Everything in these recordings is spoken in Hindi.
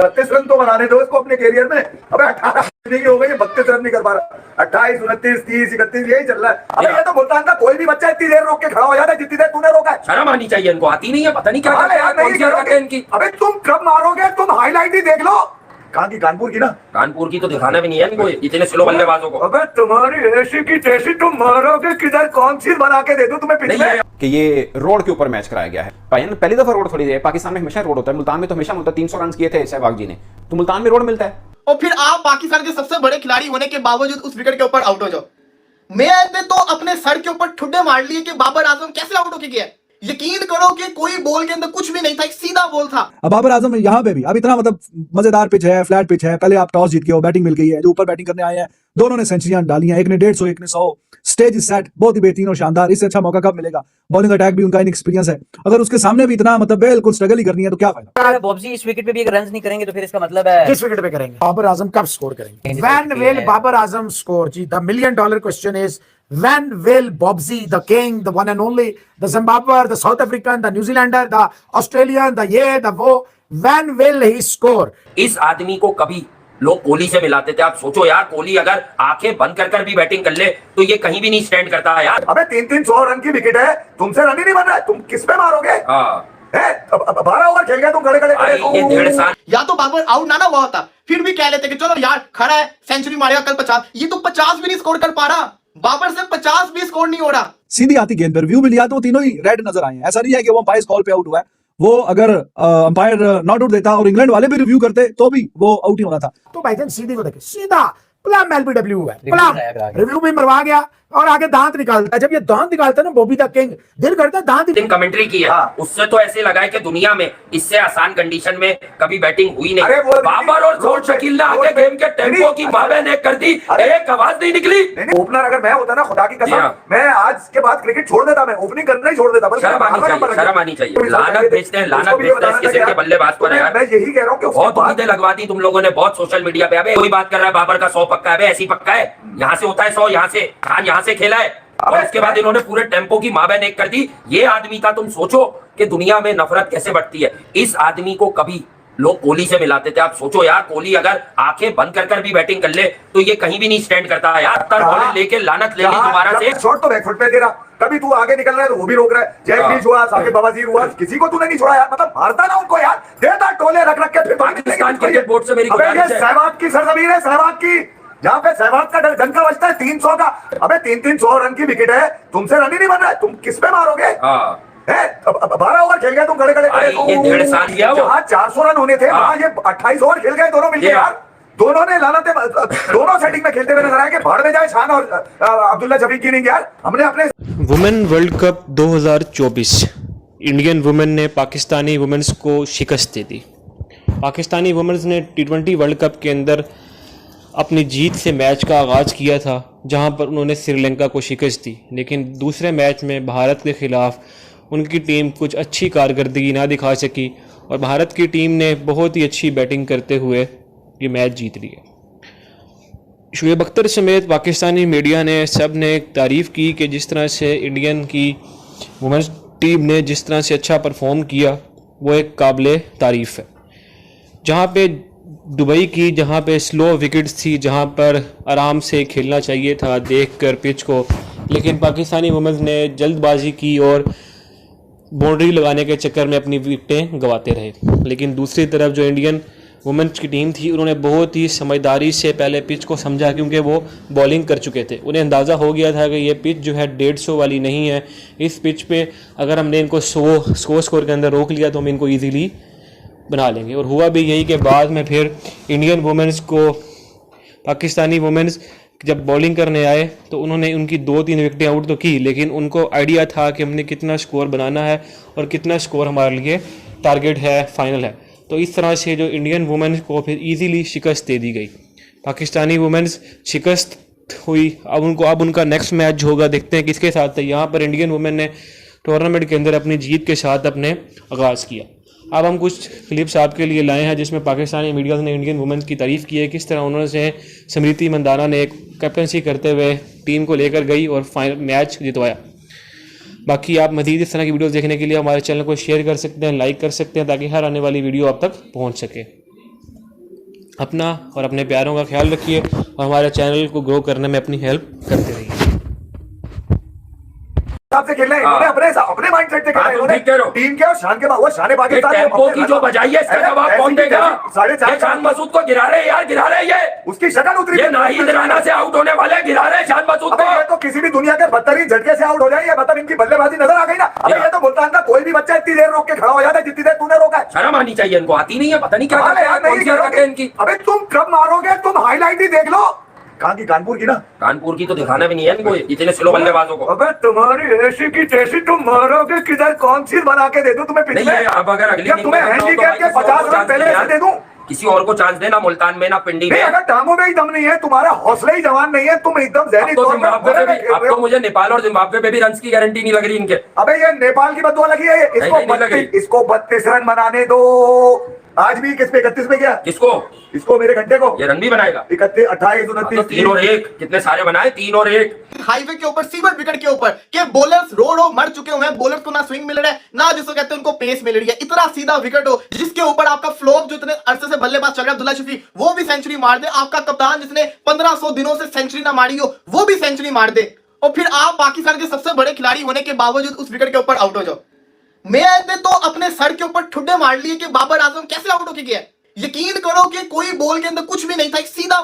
32 रन तो बनाने दो इसको अपने कैरियर में। अबे 18 की हो गई, 32 रन नहीं कर पा रहा। 28, 29, 30, 31 यही चल रहा है। अबे ये तो मुल्तान का कोई भी बच्चा इतनी देर रोक के खड़ा हो जाता है जितनी देर तूने रोका है। शर्म आनी चाहिए इनको, आती नहीं है, पता नहीं क्या करते हैं इनकी। अबे तुम कब मारोगे, तुम हाईलाइट ही देख लो। कहाँ की? कानपुर की ना? कानपुर की तो दिखाना भी नहीं है इनको, इतने स्लो बल्लेबाजों को। अबे तुम्हारी ऐसी की तैसी, तुम मारोगे किधर? कौन सी बना के दे दूं तुम्हें पिछले? कि ये रोड के ऊपर मैच कराया गया है। पहली दफा रोड थोड़ी है, पाकिस्तान में हमेशा रोड होता है, मुल्तान में तो हमेशा होता है। 300 रन किए थे सहवाग जी ने, तो मुल्तान में रोड मिलता है। और फिर आप पाकिस्तान के सबसे बड़े खिलाड़ी होने के बावजूद उस विकेट के ऊपर आउट हो जाओ। मैंने तो अपने सर के ऊपर ठुड्डे मार लिए कि बाबर आजम कैसे आउट होके गया। यकीन करो कि कोई बॉल के अंदर कुछ भी नहीं था, एक सीधा बॉल था। अब बाबर आजम यहाँ पे भी अब इतना मतलब मजेदार पिच है, फ्लैट पिच है। पहले आप टॉस जीत के हो, बैटिंग मिल गई है, जो ऊपर बैटिंग करने आए हैं दोनों ने सेंचुरियां डाली हैं, एक ने 150 एक ने 100। स्टेज सेट बहुत ही बेहतरीन और शानदार। इससे अच्छा मौका कब मिलेगा? बॉलिंग अटैक भी उनका इनएक्सपीरियंस है। अगर उसके सामने भी इतना मतलब बिल्कुल स्ट्रगल ही करनी है तो क्या फायदा? बॉब्जी इस विकेट पे भी अगर रन नहीं करेंगे तो फिर इसका मतलब है किस विकेट पे करेंगे? बाबर आजम कब स्कोर करेंगे? When will Babar Azam score? जी, the $1 million question is when will Bobsy, the king, the one and only, the Zimbabwean, the South African, the New Zealander, the Australian, the ये, the वो, when will he score? इस आदमी को कभी लोग कोहली से मिलाते थे। आप सोचो यार, कोहली अगर आंखें बंद कर भी बैटिंग कर ले तो ये कहीं भी नहीं स्टैंड करता है यार। अबे 300 रन की विकेट है, तुमसे रन ही नहीं बन रहा है, तुम किस पे मारोगे? 12 ओवर खेल गए तुम खड़े खड़े। ये 1.5 साल या तो बाबर आउट ना हुआ होता, फिर भी कह लेते कि चलो यार खड़ा है, सेंचुरी मारेगा कल 50। ये तो 50 भी नहीं स्कोर कर पा रहा। बाबर से 50 भी स्कोर नहीं हो रहा। सीधी आती गेंद पर व्यू भी लिया तो तीनों ही रेड नजर आए हैं। ऐसा नहीं है कि वो अंपायर कॉल पे आउट हुआ है। वो अगर अंपायर नॉट आउट देता और इंग्लैंड वाले भी रिव्यू करते तो भी वो आउट ही होना था। तो भाईजान सीधी को देखे, सीधा प्लम एलबीडब्ल्यू है, प्लम रिव्यू भी मरवा गया और आगे दांत निकालता है। जब ये दांत निकालता है ना बॉबी द किंग, दिल करता है दांत। कमेंट्री की है, उससे तो ऐसे लगा है कि दुनिया में इससे आसान कंडीशन में कभी बैटिंग हुई नहीं। बाबर और जोर शकील ने आगे गेम के टेम्पो की माबैन कर दी, एक आवाज नहीं निकली। ओपनर अगर मैं होता ना, खुदा की कसम, मैं आज के बाद क्रिकेट छोड़ देता, मैं ओपनिंग करना ही छोड़ देता। शर्म आनी चाहिए, शर्म आनी चाहिए। लानत भेजते हैं, लानत भेजते हैं इस किस्म के बल्लेबाज पर यार। मैं यही कह रहा हूँ कि बहुत उम्मीदें लगवा दी तुम लोगों ने, बहुत सोशल मीडिया पे। अबे कोई बात कर रहा है बाबर का 100 पक्का है, ऐसी पक्का है? यहाँ से होता है 100, यहाँ से खान यहाँ से खेला है और उसके बाद इन्होंने पूरे टेम्पो की माबैन कर दी। ये आदमी था, तुम सोचो कि दुनिया में नफरत कैसे बढ़ती है। इस आदमी को कभी लोग कोहली से मिलाते थे। आप सोचो यार, कोहली अगर आंखें बंद कर भी बैटिंग कर ले तो ये कहीं भी नहीं स्टैंड करता है यार। बॉल लेके लानत ले ली दोबारा से। शॉट तो बैकफुट पे दे रहा, कभी तू आगे निकल रहा है तो वो भी रोक रहा है। जैक हुआ, साकिब बवासीर हुआ, किसी को तूने नहीं छोड़ा यार। मतलब मारता ना उनको यार, देता टोले रख के। फिर पाकिस्तान क्रिकेट बोर्ड से मेरी सहवाग की सरजमीन है, सहवाग की, जहाँ पे सहवाग का डंका बजता है 300 का। अबे 300 रन की विकेट है, तुमसे रन ही नहीं बन रहा है, तुम किस पे मारोगे? 12 ओवर खेल गए तुम खड़े खड़े। ये 1.5 साल किया वो। जहाँ 400 रन होने थे वहाँ ये 28 ओवर खेल गए दोनों मिलकर यार। दोनों ने लानते, दोनों सेटिंग में खेलते हुए नजर आए कि भाड़ में जाए शान और अब्दुल्ला शफीक की नहीं यार। हमने अपने women world cup 2024 Indian women ने पाकिस्तानी वुमेन्स को शिकस्त दे दी। पाकिस्तानी वुमेन्स ने T20 वर्ल्ड कप के अंदर अपनी जीत से मैच का आगाज़ किया था, जहां पर उन्होंने श्रीलंका को शिकस्त दी। लेकिन दूसरे मैच में भारत के ख़िलाफ़ उनकी टीम कुछ अच्छी कारकर्दगी ना दिखा सकी और भारत की टीम ने बहुत ही अच्छी बैटिंग करते हुए ये मैच जीत लिया। शुएब अख्तर समेत पाकिस्तानी मीडिया ने सब ने तारीफ़ की कि जिस तरह से इंडियन की वुमेन्स टीम ने जिस तरह से अच्छा परफॉर्म किया वो एक काबिल तारीफ़ है। जहाँ पे दुबई की, जहाँ पे स्लो विकेट्स थी, जहाँ पर आराम से खेलना चाहिए था देखकर पिच को, लेकिन पाकिस्तानी वुमेन्स ने जल्दबाजी की और बाउंड्री लगाने के चक्कर में अपनी विकेटें गंवाते रहे। लेकिन दूसरी तरफ जो इंडियन वुमेन्स की टीम थी उन्होंने बहुत ही समझदारी से पहले पिच को समझा, क्योंकि वो बॉलिंग कर चुके थे। उन्हें अंदाज़ा हो गया था कि ये पिच जो है 150 वाली नहीं है। इस पिच पे अगर हमने इनको 100 स्कोर के अंदर रोक लिया तो हम इनको ईजीली बना लेंगे। और हुआ भी यही कि बाद में फिर इंडियन वुमेन्स को पाकिस्तानी वुमेन्स जब बॉलिंग करने आए तो उन्होंने उनकी 2-3 विकेटें आउट तो की, लेकिन उनको आइडिया था कि हमने कितना स्कोर बनाना है और कितना स्कोर हमारे लिए टारगेट है, फाइनल है। तो इस तरह से जो इंडियन वुमेन्स को फिर इजीली शिकस्त दे दी गई। पाकिस्तानी वुमेन्स शिकस्त हुई। अब उनका नेक्स्ट मैच होगा, देखते हैं किसके साथ है। यहाँ पर इंडियन वुमेन ने टूर्नामेंट के अंदर अपनी जीत के साथ अपने आगाज़ किया। अब हम कुछ क्लिप्स आपके लिए लाए हैं जिसमें पाकिस्तानी मीडिया ने इंडियन वुमेन्स की तारीफ़ की है, किस तरह उन्होंने स्मृति मंदाना ने एक कैप्टनसी करते हुए टीम को लेकर गई और फाइनल मैच जितवाया। बाकी आप मज़ीद इस तरह की वीडियोस देखने के लिए हमारे चैनल को शेयर कर सकते हैं, लाइक कर सकते हैं, ताकि हर आने वाली वीडियो आप तक पहुंच सके। अपना और अपने प्यारों का ख्याल रखिए और हमारे चैनल को ग्रो करने में अपनी हेल्प करते रहिए। से खेलना है इन्होंने अपने माइंडसेट से खेलना है इन्होंने ठीक कह रहे हो। टीम के और शान के वो शान पाकिस्तान टेम्पो की जो बजाई है इसका जवाब कौन देगा? ये शान मसूद को गिरा रहे हैं यार, गिरा रहे हैं ये। उसकी शक्ल उतरी, ये नाहिद राना से आउट होने वाले हैं, गिरा रहे हैं शान मसूद अबे को। ये तो किसी भी दुनिया के बदतरीन झटके से आउट हो जाए, ये मतलब इनकी बल्लेबाजी नजर आ गई ना। अबे ये तो मुल्तान का कोई भी बच्चा इतनी देर रोक के खड़ा हो जाता है जितनी देर तूने रोका है। शर्म आनी चाहिए इनको, आती नहीं है, पता नहीं क्या कमाल है करते हैं, यार, कौन नहीं सी हरकत है इनकी। अबे तुम कब मारोगे, तुम हाईलाइट ही देख लो। कहाँ की? कानपुर की ना। कानपुर की तो दिखाना भी नहीं है इनको, इतने स्लो बल्लेबाजों को। अबे तुम्हारी ऐसी की तैसी, तुम मारोगे किधर? कौन सी बना के दे दूं तुम्हें नहीं पिछले? है, अब अगर अगली जब तुम्हें हैंडीकैप के 50 रन पहले से दे दूं, किसी और को चांस देना, मुल्तान में ना पिंडी में। नहीं अगर टांगों में ही दम नहीं है, तुम्हारा हौसला ही जवान नहीं है, तुम एकदम जहनी अब तो तौर जिम्बाब्वे पे भी, अब पर तो मुझे नेपाल और जिम्बाब्वे पे भी रन की गारंटी नहीं लग रही इनके। अबे ये नेपाल की बदुआ लगी है, नहीं, इसको 32 रन बनाने दो। आज भी किस पे 31 पे गया? किसको? इसको मेरे घंटे को। ये रन भी बनाएगा 31, 28, 29, 3 और 1, कितने सारे बनाए, 3 और 1। हाईवे के ऊपर सीवर विकेट के ऊपर के बॉलर्स रोड हो मर चुके हुए हैं, बॉलर्स को ना स्विंग मिल रहा है ना जिसको कहते हैं उनको पेस मिल रही है। इतना सीधा विकेट हो जिसके ऊपर आपका फ्लॉप जो इतने अरसे से बल्लेबाज चल रहा है अब्दुल्ला शफीक, वो भी सेंचुरी मार दे। आपका कप्तान जिसने 1500 दिनों से सेंचुरी ना मारी हो, वो भी सेंचुरी मार दे, और फिर आप पाकिस्तान के सबसे बड़े खिलाड़ी होने के बावजूद उस विकेट के ऊपर आउट हो जाओ। मैच ने तो अपने सर के ऊपर ठुड्डे मार लिए कि बाबर आजम कैसे आउट होके गया। यकीन करो कि कोई बॉल के अंदर कुछ भी नहीं था, एक सीधा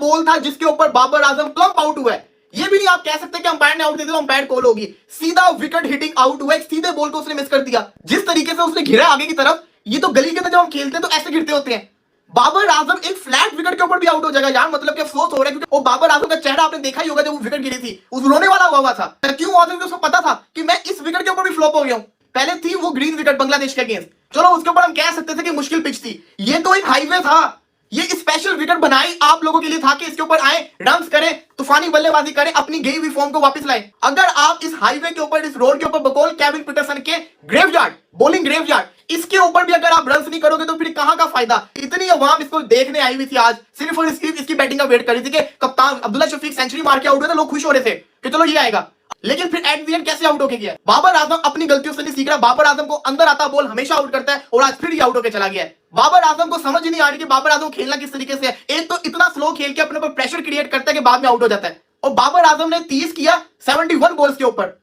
बॉल था जिसके ऊपर बाबर आजम प्लम्प आउट हुआ है। ये भी नहीं आप कह सकते कि अंपायर ने आउट दे दिया, अंपायर कॉल होगी। सीधा विकेट हिटिंग आउट हुआ, एक सीधे बॉल को उसने मिस कर दिया। जिस तरीके से उसने घिरा आगे की तरफ, ये तो गली के अंदर जब हम खेलते हैं तो ऐसे गिरते होते हैं। बाबर आजम एक फ्लैट विकेट के ऊपर भी आउट हो जाएगा यार, मतलब कि अफसोस हो रहा है क्योंकि वो बाबर आजम का चेहरा आपने देखा ही होगा जब वो विकेट गिरी थी, उस रोने वाला हुआ था। क्यों हुआ था? क्योंकि उसको पता था कि मैं इस विकेट के ऊपर भी फ्लॉप हो गया हूं। पहले थी वो ग्रीन विकेट बांग्लादेश के अगेंस्ट, चलो उसके ऊपर हम कह सकते थे कि मुश्किल पिच थी। ये तो एक हाईवे था, ये स्पेशल विकेट बनाई आप लोगों के लिए था कि इसके ऊपर आए, रन्स करें, तूफानी बल्लेबाजी करें, अपनी गई हुई फॉर्म को वापस लाएं। अगर आप इस हाईवे के ऊपर, इस रोड के ऊपर बकौल केविन पीटरसन के ग्रेवयार्ड, बॉलिंग ग्रेवयार्ड, इसके ऊपर भी अगर आप रन्स नहीं करोगे तो फिर कहां का फायदा। इतनी अवाम इसको देखने आई हुई थी आज, सिर्फ और इसकी बैटिंग का वेट कर रही थी कि कप्तान अब्दुल्ला शफीक सेंचुरी मार के आउट हुए थे, लोग खुश हो रहे थे कि चलो ये आएगा। लेकिन फिर एट द एंड कैसे आउट होके गया? बाबर आजम अपनी गलतियों से नहीं सीख रहा। बाबर आजम को अंदर आता बॉल हमेशा आउट करता है और आज फिर ये आउट होके चला गया है। बाबर आजम को समझ ही नहीं आ रही कि बाबर आजम खेलना किस तरीके से है। एक तो इतना स्लो खेल के अपने ऊपर प्रेशर क्रिएट करता है कि बाद में आउट हो जाता है। और बाबर आजम ने 30 किया 71 बॉल्स के ऊपर,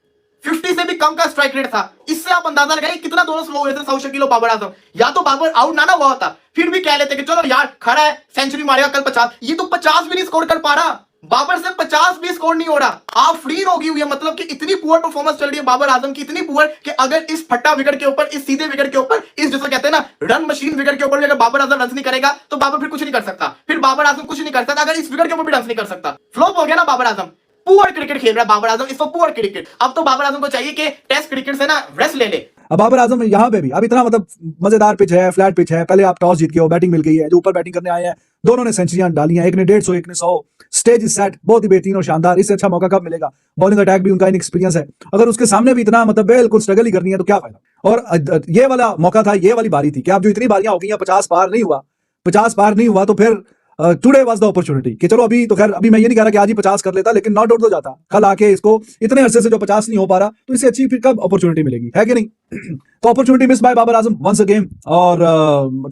50 से भी कम का स्ट्राइक रेट था। इससे आप अंदाजा लगाइए कितना दोनों स्लो हुए थे सौ शकील और बाबर आजम। या तो बाबर आउट ना हुआ होता फिर भी कह लेते कि चलो यार खड़ा है, सेंचुरी मारेगा कल 50। ये तो 50 भी नहीं स्कोर कर पा रहा, बाबर से 50 भी स्कोर नहीं हो रहा। आप फ्री होगी हुई है, मतलब कि इतनी पुअर परफॉर्मेंस चल रही है बाबर आजम की, इतनी पुअर कि अगर इस फट्टा विकेट के ऊपर, इस सीधे विकेट के ऊपर, इस जैसे कहते हैं ना रन मशीन विकेट के ऊपर भी अगर बाबर आजम रन नहीं करेगा तो बाबर फिर कुछ नहीं कर सकता। फिर बाबर आजम कुछ नहीं कर सकता अगर इस विकेट के ऊपर भी रन नहीं कर सकता। फ्लॉप हो गया ना बाबर आजम, पुअर क्रिकेट खेल रहा है बाबर आजम, इसको पुअर क्रिकेट। अब तो बाबर आजम को चाहिए कि टेस्ट क्रिकेट से ना रेस्ट ले ले। अब बाबर आजम यहाँ पे भी अब इतना मतलब मजेदार पिच है, फ्लैट पिच है। पहले आप टॉस जीत के हो, बैटिंग मिल गई है, जो ऊपर बैटिंग करने आए हैं दोनों ने सेंचुरियां डाली हैं, एक ने 150 एक ने 100। स्टेज इज सेट, बहुत ही बेहतरीन और शानदार। इससे अच्छा मौका कब मिलेगा? बॉलिंग अटैक भी उनका इनएक्सपीरियंस है, अगर उसके सामने भी इतना मतलब बिल्कुल स्ट्रगल ही करनी है तो क्या फायदा। और ये वाला मौका था, ये वाली बारी थी कि आप जो इतनी बारियां हो गई 50 पार नहीं हुआ तो फिर टुडे वाज द अपॉर्चुनिटी कि चलो अभी तो खैर, अभी मैं ये नहीं कह रहा कि आज ही 50 कर लेता, लेकिन नॉट आउट तो जाता। कल आके इसको इतने अरसे से जो 50 नहीं हो पा रहा, तो इससे अच्छी फिर कब अपॉर्चुनिटी मिलेगी, है कि नहीं? तो opportunity miss bye Babar Azam once again. और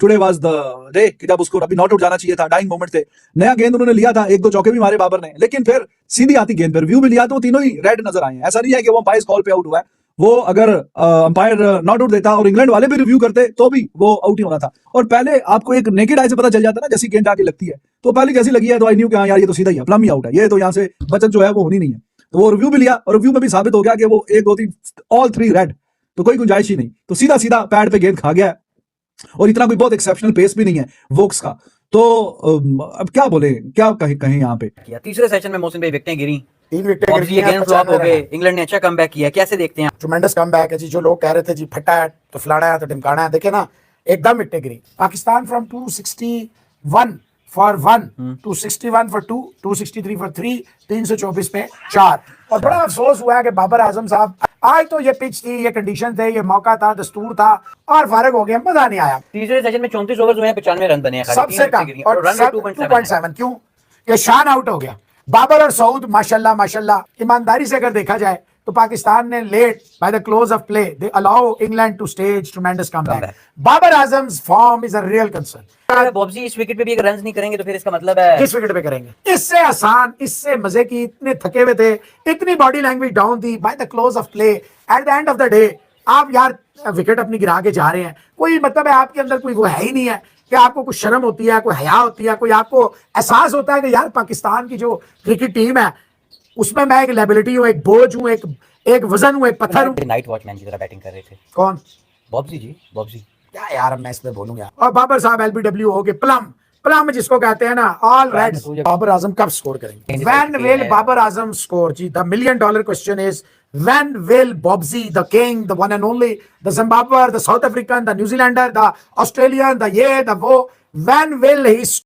टुडे वाज द डे कि जब उसको अभी नॉट आउट जाना चाहिए था। डाइंग मोमेंट थे, नया गेंद उन्होंने लिया था, 1-2 चौके भी मारे बाबर ने, लेकिन फिर सीधी आती गेंद पर व्यू भी लिया तो तीनों ही रेड नजर आए हैं। ऐसा नहीं है कि वो अंपायर कॉल पे आउट हुआ है, वो अगर अंपायर नॉट आउट देता और इंग्लैंड वाले भी रिव्यू करते तो भी वो आउट ही होना था। और पहले आपको एक नेकेड आई से पता चल जाता ना, जैसी गेंद आके लगती है तो पहले जैसी लगी है तो आई न्यू कि हाँ यार ये तो सीधा ही है, प्लम ही आउट है, ये तो यहाँ से बचत जो है वो होनी नहीं है। तो वो रिव्यू भी लिया और रिव्यू में भी साबित हो गया कि वो 1, 2, 3 ऑल 3 रेड, तो कोई गुंजाइश ही नहीं। तो सीधा सीधा पैड पे गेंद खा गया है और इतना कोई बहुत एक्सेप्शनल पेस भी नहीं है वोक्स का। तो अब क्या बोले, क्या कहें यहाँ पे। तीसरे सेशन में मोहसिन भाई विकेटें गिरी, 3 विकेटें गिरी हैं, अगेन फ्लॉप हो गए, इंग्लैंड ने अच्छा कमबैक किया, कैसे देखते हैं? ट्रेमेंडस कमबैक है जी। जो लोग कह रहे थे जी फटा है तो फलाना है तो ढिमकाना है, देखे ना एकदम विकेटें गिरी। Pakistan from 261 for 1 261 for 2 263 for 3 324 पे 4। और बड़ा अफसोस हुआ है कि बाबर आजम साहब, आज तो ये पिच थी, ये कंडीशन थे, ये मौका था, दस्तूर था और फारिग हो गया, मजा नहीं आया। तीसरे सेशन में 34 ओवर हुए हैं, 95 रन बने हैं, सबसे कम, और रन 2.7। क्यों? ये शान आउट हो गया। बाबर और सऊद माशाल्लाह ईमानदारी से अगर देखा जाए तो पाकिस्तान ने late by the close of play they allow England to stage tremendous comeback. Babar Azam's form is a real concern. अगर बॉब्जी इस विकेट पे भी अगर रन नहीं करेंगे तो फिर इसका मतलब है किस विकेट पे करेंगे? इससे आसान, इससे मजे की, इतने थके हुए थे, इतनी बॉडी लैंग्वेज डाउन थी bye the close of play. At the end of the day आप यार विकेट अपनी गिरा के जा रहे हैं, कोई मतलब है आपके अंदर कोई वो है ही नहीं है कि आपको कुछ शर्म होती है, कोई हया होती है, कोई आपको एहसास होता है कि यार पाकिस्तान की जो क्रिकेट टीम है उसमें मैं एक लायबिलिटी हूँ, एक बोझ हूँ, एक वजन हूँ, एक पत्थर हूँ. नाइट वॉचमैन की तरह बैटिंग कर रहे थे. कौन? बॉब्जी जी, बॉब्जी. क्या यार मैं इस पे बोलूंगा. और बाबर साहब एलबीडब्ल्यू हो गए, प्लम जिसको कहते हैं ना, ऑल रेड्स. बाबर आजम कब स्कोर करेंगे? When will Babar Azam score? जी, the $1 million question is when will Bobsy, the king, the one and only, the Zimbabwean, the South African, the New Zealander, the Australian, the when will he